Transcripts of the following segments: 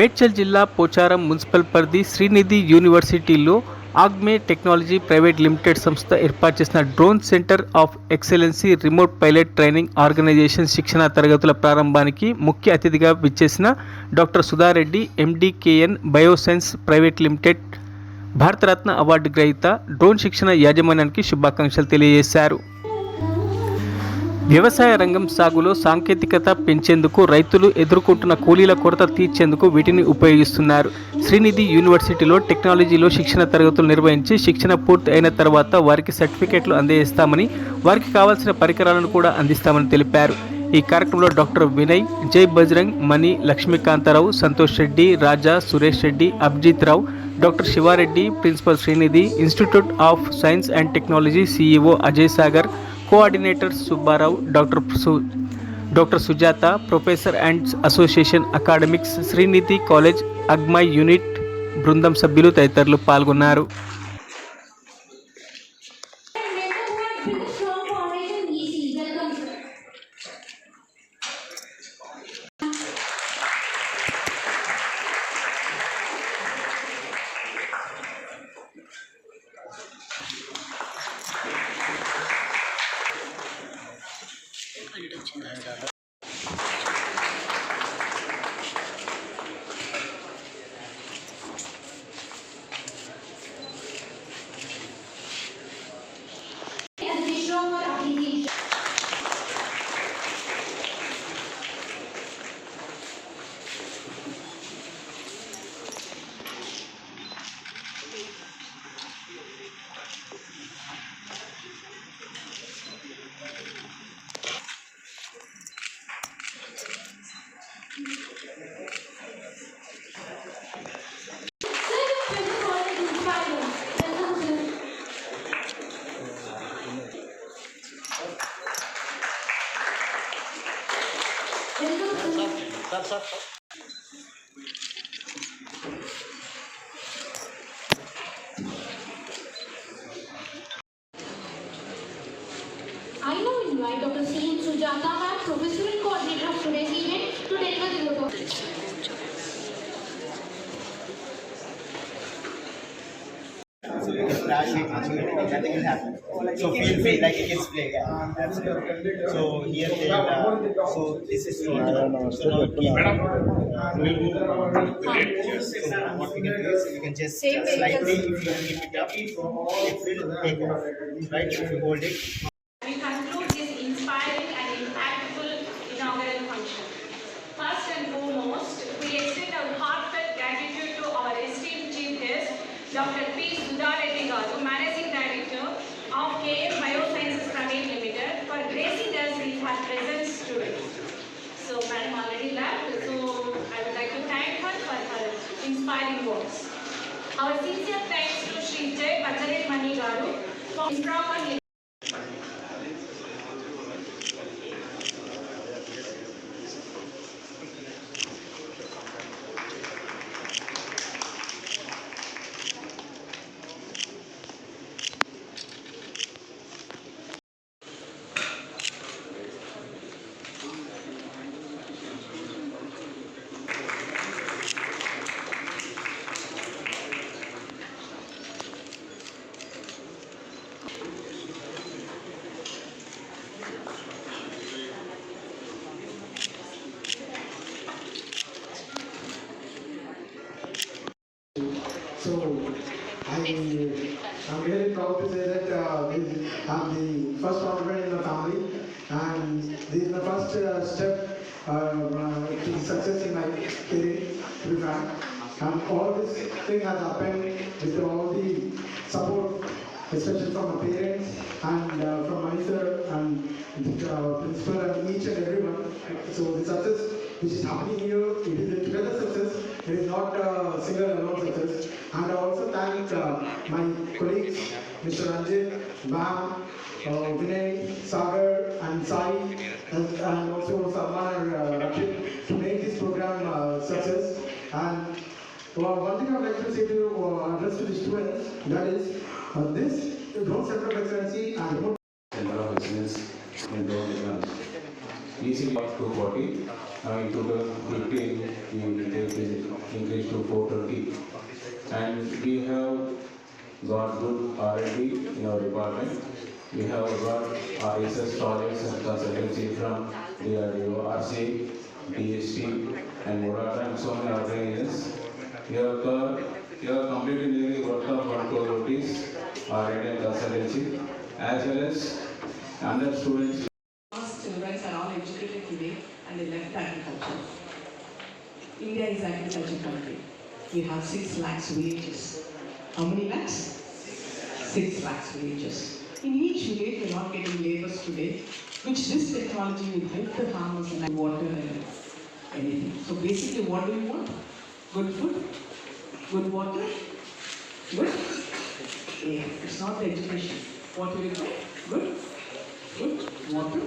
మేడ్చల్ జిల్లా పోచారం మున్సిపల్ పరిధి శ్రీనిధి యూనివర్సిటీలో ఆగ్మే టెక్నాలజీ ప్రైవేట్ లిమిటెడ్ సంస్థ ఏర్పాటు చేసిన drone centre of excellency remote pilot training organisation శిక్షణ తరగతుల ప్రారంభానికి ముఖ్య అతిథిగా విచ్చేసిన డాక్టర్ సుధారెడ్డి ఎండికేఎన్ bioscience private limited Bharat Ratna award గ్రహీత డ్రోన్ శిక్షణ యాజమాన్యానికి శుభాకాంక్షలు తెలియజేశారు. వ్యవసాయ రంగం సాగులో సాంకేతికత పెంచేందుకు రైతులు ఎదుర్కొంటున్న కూలీల కొరత తీర్చేందుకు వీటిని ఉపయోగిస్తున్నారు. శ్రీనిధి యూనివర్సిటీలో టెక్నాలజీలో శిక్షణ తరగతులు నిర్వహించి శిక్షణ పూర్తి అయిన తర్వాత వారికి సర్టిఫికేట్లు అందజేస్తామని, వారికి కావాల్సిన పరికరాలను కూడా అందిస్తామని తెలిపారు. ఈ కార్యక్రమంలో doctor Vinay, Jai Bajrang, Mani, Lakshmikanta Rao, Santosh Reddy, Raja, Suresh Reddy, Abhijit Rao, doctor Shiva Reddy, principal Srinidhi institute of science and technology CEO Ajay Sagar, coordinator Subbarao, doctor Sujatha, professor and association academics, Srinidhi college అగ్మై యూనిట్ బృందం సభ్యులు తదితరులు పాల్గొన్నారు. I now invite Dr. C. Sujata, ma'am, Professor and Coordinator of today's event, to deliver the report. So you can flash it, so nothing will happen. So feel free like you can play. Yeah, absolutely. So here they so this is so now so what we can do is you can just slightly if you keep it up, it will take off. Right? If you hold it. We conclude this inspiring and impactful inaugural function. First and foremost, we extend our heartfelt gratitude to our esteemed chief guest, Dr. P. Sudhareddy Garu, Managing Director of KM Biosciences Private Limited, for gracing us with her presence today. So, Madam already left, so I would like to thank her for her inspiring words. Our sincere thanks to Sri Jai Bajrangi Garu for improper. So I'm really proud to say that I'm the first entrepreneur in the family, and this is the first step to success in my career, to be frank. And all this thing has happened with all the support, especially from my parents and from my sir and the principal and each and everyone. So the success which is happening here, it is a together success. It is not a single alone success. And I also thank my colleagues, Mr. Ranjit, Bam, Vinay, Sagar, and Sai, and also Salman and Rakshit to make this program success. And one thing I would like to say to address to the students, that is this drone center of excellency and remote center of excellence in drone technology. easily of 240. Now in 2015, we increased to 420. And we have got good R&D in our department. We have got our research projects and consultancy from DRDO, RC, DST, and Murata, and so many organizations. We have completed nearly worth of 1 crore rupees R&D and consultancy, as well as 100 students. Students are all educated today and they left agriculture. India is an agriculture country. We have 6 lakhs villages. How many lakhs? 6 lakhs villages. In each village, we are not getting laborers today, which this technology will help the farmers and water and anything. So basically, what do you want? Good food, good water, good air. It's not the education. What will you get? Good water.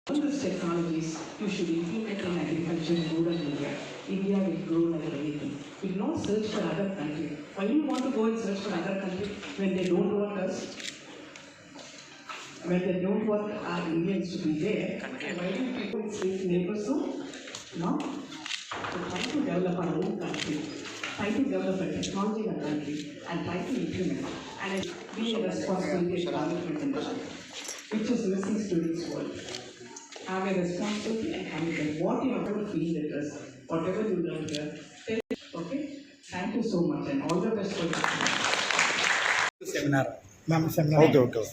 All these technologies you should implement in agriculture in rural India. India will grow like anything. We will not search for other countries. Why do you want to go and search for other countries when they don't want us? When they don't want our Indians to be there, why do people stay neighbors so? No. So try to develop our own country. Try to develop a technology in our country and try to implement. And be a responsibility of government in the country, which is missing today's world. Have a responsibility and commitment. What you are going to feel with us, whatever you learn here, tell it. Okay? Thank you so much and all the best for the seminar. Ma'am, seminar. Okay.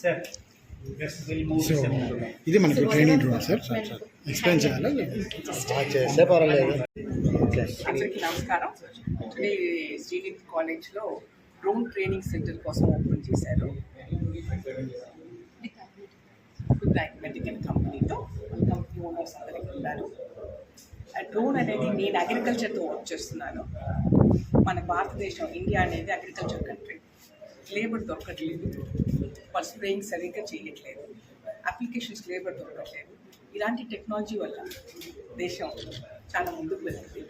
Sir, yes, we'll move So, seminar. ఇది మనకి training drone sir explain చేయాలా చేస్తే పర్వాలేదు. Okay. అందరికీ నమస్కారం. Today Srinidhi కాలేజ్లో drone training centre కోసం open చేశారు. మెడికల్ కంపెనీతో కంపెనీ ఓనర్స్ అందరికీ ఉన్నారు. డ్రోన్ అనేది నేను అగ్రికల్చర్తో వర్క్ చేస్తున్నాను. మన భారతదేశం ఇండియా అనేది అగ్రికల్చర్ కంట్రీ. లేబర్ దొరకట్లేదు, వాళ్ళు స్ప్రేయింగ్ సరిగ్గా చేయట్లేదు, అప్లికేషన్స్ లేబర్ దొరకట్లేదు. ఇలాంటి టెక్నాలజీ వల్ల దేశం చాలా ముందుకు వెళ్తుంది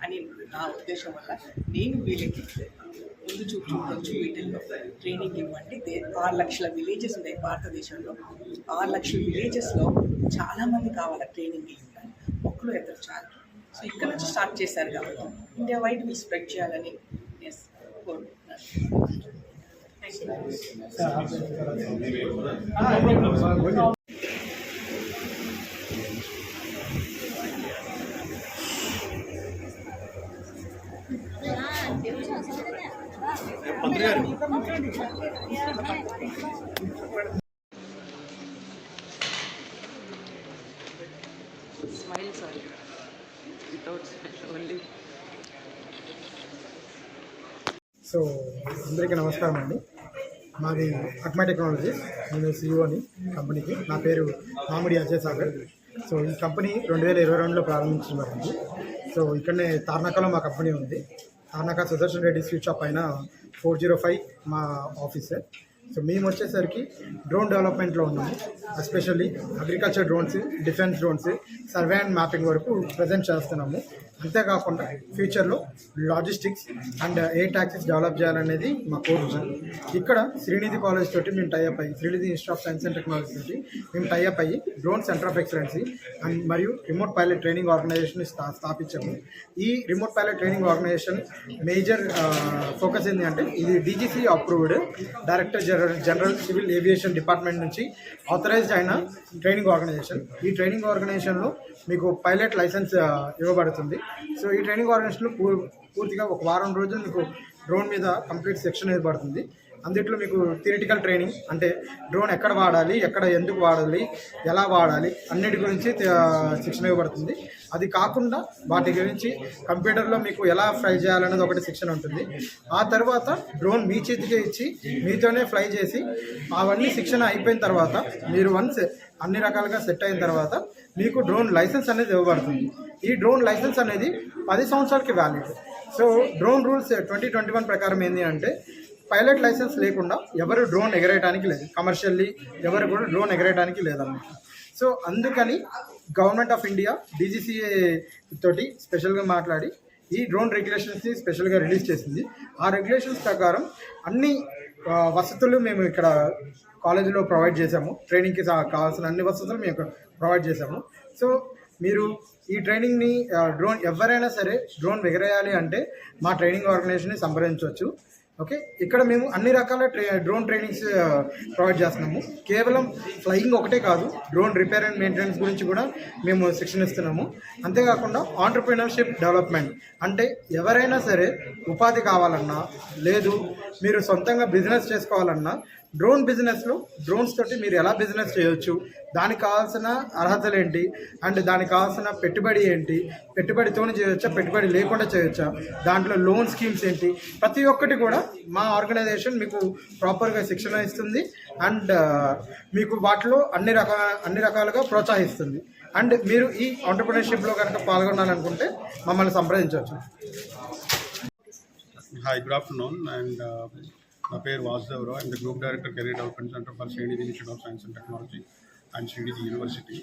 అని నా ఉద్దేశం వల్ల నేను వీళ్ళకి ముందు చూపించవచ్చు. వీటిల్లో ట్రైనింగ్ ఇవ్వండి. 6 లక్షల విలేజెస్ ఉన్నాయి భారతదేశంలో. 6 లక్షల విలేజెస్లో చాలామంది కావాలి ట్రైనింగ్ ఇవ్వాలి. ఒక్కరు ఎదురు చాలు. సో ఇక్కడ నుంచి స్టార్ట్ చేశారు కాబట్టి ఇండియా వైడ్ మీరు స్ప్రెడ్ చేయాలని Smile, sorry. Without smile only. So అందరికీ నమస్కారం అండి. మాది అక్మా టెక్నాలజీస్, నేను సిఇఓని కంపెనీకి. నా పేరు మామిడి అజయ్ సాగర్. సో ఈ కంపెనీ 2022లో ప్రారంభించబడింది. సో ఇక్కడనే తార్నాకలో మా కంపెనీ ఉంది. తార్నాక సుదర్శన్ రెడ్డి స్వీట్ షాప్ పైన 405 మా ఆఫీస్. సో మేము వచ్చేసరికి డ్రోన్ డెవలప్మెంట్లో ఉన్నాము. Especially agriculture drones, defence drones, survey and mapping వరకు ప్రజెంట్ చేస్తున్నాము. అంతేకాకుండా ఫ్యూచర్లో logistics and air taxis develop చేయాలనేది మా కోర్సు. ఇక్కడ శ్రీనిధి కాలేజ్ తోటి మేము టైఅప్ అయ్యి, Sreenidhi institute of science and technology తోటి మేము టైఅప్ అయ్యి drone centre of excellency and మరియు రిమోట్ పైలట్ ట్రైనింగ్ ఆర్గనైజేషన్ స్థాపించాము. ఈ remote pilot training organisation major focus ఏంటి అంటే, ఇది DGC approved, director general civil aviation department నుంచి ఆథరైజ్డ్ అయిన ట్రైనింగ్ ఆర్గనైజేషన్. ఈ ట్రైనింగ్ ఆర్గనైజేషన్లో మీకు పైలట్ లైసెన్స్ ఇవ్వబడుతుంది. సో ఈ ట్రైనింగ్ ఆర్గనైజేషన్లో పూర్తిగా 1 వారం రోజులు మీకు డ్రోన్ మీద కంప్లీట్ సెక్షన్ ఇవ్వబడుతుంది. అందులో మీకు థియరిటికల్ ట్రైనింగ్, అంటే డ్రోన్ ఎక్కడ వాడాలి, ఎక్కడ ఎందుకు వాడాలి, ఎలా వాడాలి అన్నిటి గురించి శిక్షణ ఇవ్వబడుతుంది. అది కాకుండా వాటి గురించి కంప్యూటర్లో మీకు ఎలా ఫ్లై చేయాలనేది ఒకటి శిక్షణ ఉంటుంది. ఆ తర్వాత డ్రోన్ మీ చేతికే ఇచ్చి మీతోనే ఫ్లై చేసి అవన్నీ శిక్షణ అయిపోయిన తర్వాత మీరు వన్స్ అన్ని రకాలుగా సెట్ అయిన తర్వాత మీకు డ్రోన్ లైసెన్స్ అనేది ఇవ్వబడుతుంది. ఈ డ్రోన్ లైసెన్స్ అనేది 10 సంవత్సరాలకి వ్యాలిడ్. సో డ్రోన్ రూల్స్ 2021 ప్రకారం ఏంటి అంటే, పైలట్ లైసెన్స్ లేకుండా ఎవరు డ్రోన్ ఎగరేయడానికి లేదు, కమర్షియల్లీ ఎవరు కూడా డ్రోన్ ఎగరేయడానికి లేదన్నమాట. సో అందుకని గవర్నమెంట్ ఆఫ్ ఇండియా డీజీసీఏ తోటి స్పెషల్గా మాట్లాడి ఈ డ్రోన్ రెగ్యులేషన్స్ని స్పెషల్గా రిలీజ్ చేసింది. ఆ రెగ్యులేషన్స్ ప్రకారం అన్ని వసతులు మేము ఇక్కడ కాలేజీలో ప్రొవైడ్ చేసాము. ట్రైనింగ్కి కావాల్సిన అన్ని వసతులు మేము ఇక్కడ ప్రొవైడ్ చేసాము. సో మీరు ఈ ట్రైనింగ్ని డ్రోన్ ఎవరైనా సరే డ్రోన్ ఎగరేయాలి అంటే మా ట్రైనింగ్ ఆర్గనైజేషన్ని సంప్రదించవచ్చు. ఓకే, ఇక్కడ మేము అన్ని రకాల డ్రోన్ ట్రైనింగ్స్ ప్రొవైడ్ చేస్తున్నాము. కేవలం ఫ్లయింగ్ ఒకటే కాదు, డ్రోన్ రిపేర్ అండ్ మెయింటెనెన్స్ గురించి కూడా మేము శిక్షణ ఇస్తున్నాము. అంతేకాకుండా ఆంటర్‌ప్రెన్యూర్‌షిప్ డెవలప్మెంట్ అంటే ఎవరైనా సరే ఉపాధి కావాలన్నా, లేదు మీరు సొంతంగా బిజినెస్ చేసుకోవాలన్నా, డ్రోన్ బిజినెస్లో డ్రోన్స్ తోటి మీరు ఎలా బిజినెస్ చేయొచ్చు, దానికి కావాల్సిన అర్హతలు ఏంటి, అండ్ దానికి కావాల్సిన పెట్టుబడి ఏంటి, పెట్టుబడితోనే చేయొచ్చా, పెట్టుబడి లేకుండా చేయొచ్చా, దాంట్లో లోన్ స్కీమ్స్ ఏంటి, ప్రతి ఒక్కటి కూడా మా ఆర్గనైజేషన్ మీకు ప్రాపర్గా శిక్షణ ఇస్తుంది. అండ్ మీకు వాటిలో అన్ని రకాలుగా ప్రోత్సహిస్తుంది. అండ్ మీరు ఈ ఆంటర్‌ప్రెన్యూర్‌షిప్లో కనుక పాల్గొనాలనుకుంటే మమ్మల్ని సంప్రదించవచ్చు. Hi, good afternoon. And my name is Vasudevarav. I'm the Group Director, Career Development Center for Srinidhi Institute of Science and Technology and Srinidhi University.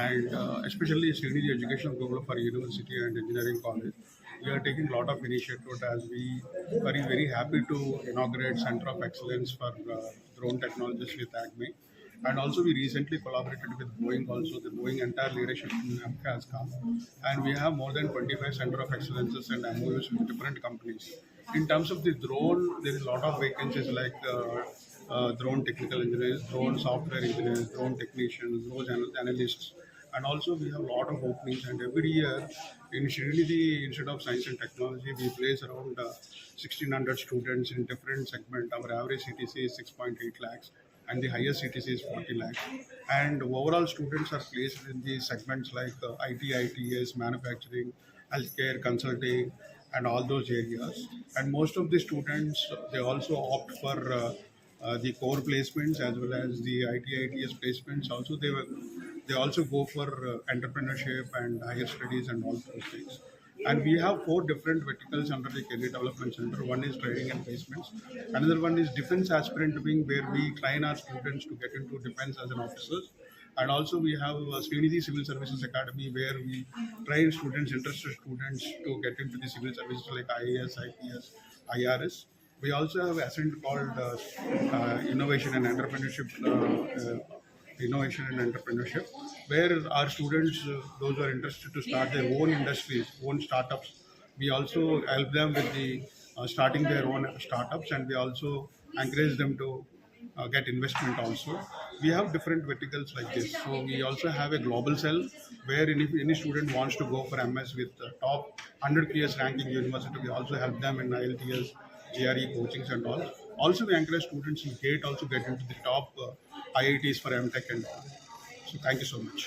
And especially Srinidhi Educational Group for University and Engineering College, we are taking a lot of initiatives as we are very happy to inaugurate Center of Excellence for Drone Technologies with ACME. And also we recently collaborated with Boeing also. The Boeing entire leadership in AMCA has come. And we have more than 25 Center of Excellences and MOUs with different companies. In terms of the drone, there is a lot of vacancies like drone technical engineers, drone software engineers, drone technicians, drone analysts. And also we have a lot of openings, and every year in Srinidhi Institute of Science and Technology, we place around 1,600 students in different segments. Our average CTC is 6.8 lakhs. And the highest CTC is 40 lakhs. And overall students are placed in the segments like IT, ITS, manufacturing, healthcare, consulting, and all those areas. And most of the students, they also opt for the core placements as well as the IT, ITS placements. Also, they also go for entrepreneurship and higher studies and all those things. And we have 4 different verticals under the Career Development Center. One is training and placements. Another one is defense aspirant wing, where we train our students to get into defense as an officer. And also we have Srinidhi Civil Services Academy, where we train students, interested students, to get into the civil services like IAS, IPS, IRS. We also have a center called Innovation and Entrepreneurship. Innovation and Entrepreneurship, where our students, those who are interested to start their own industries, own startups, we also help them with the starting their own startups, and we also encourage them to get investment also. We have different verticals like this. So we also have a global cell, where if any student wants to go for MS with top 100 PS ranking university, we also help them in IELTS, GRE coachings and all. Also we encourage students in GATE also get into the top IITs for MTech and all. So thank you so much.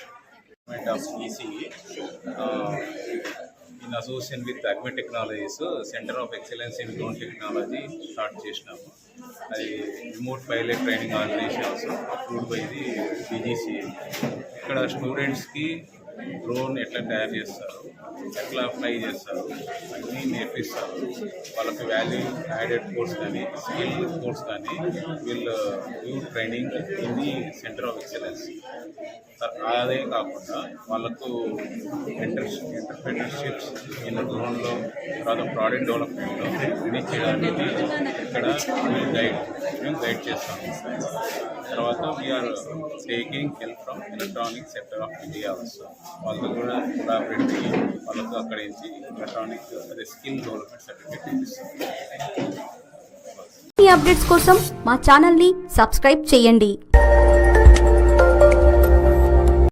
Of ECE, in association with ACME Technologies, Center of Excellence in Drone Technology start చేసినాము. అది remote pilot training organisation approved by the BGCA. ఇక్కడ స్టూడెంట్స్కి drone ఎట్లా తయారు చేస్తారు, ఎట్లా fly చేస్తారు అన్నీ నేర్పిస్తారు. వాళ్ళకి వాల్యూ యాడెడ్ కోర్స్ కానీ స్కిల్ కోర్స్ కానీ వీళ్ళు training in the centre of excellence. అదే కాకుండా వాళ్ళకు ఎంటర్‌ప్రెన్యూర్‌షిప్స్ ఇన్ డ్రోన్లో, తర్వాత ప్రోడక్ట్ డెవలప్మెంట్లో ఇది చేయడానికి ఇక్కడ మేము గైడ్ చేస్తాము. తర్వాత we are taking help from electronic sector of India also. వాళ్ళతో కూడా కొలాబరేట్ అయ్యి వాళ్ళకు అక్కడ నుంచి ఎలక్ట్రానిక్ అదే స్కిల్ డెవలప్మెంట్ సర్టిఫికేట్ ఇస్తాం. ఈ అప్డేట్స్ కోసం మా ఛానల్ని సబ్స్క్రైబ్ చేయండి.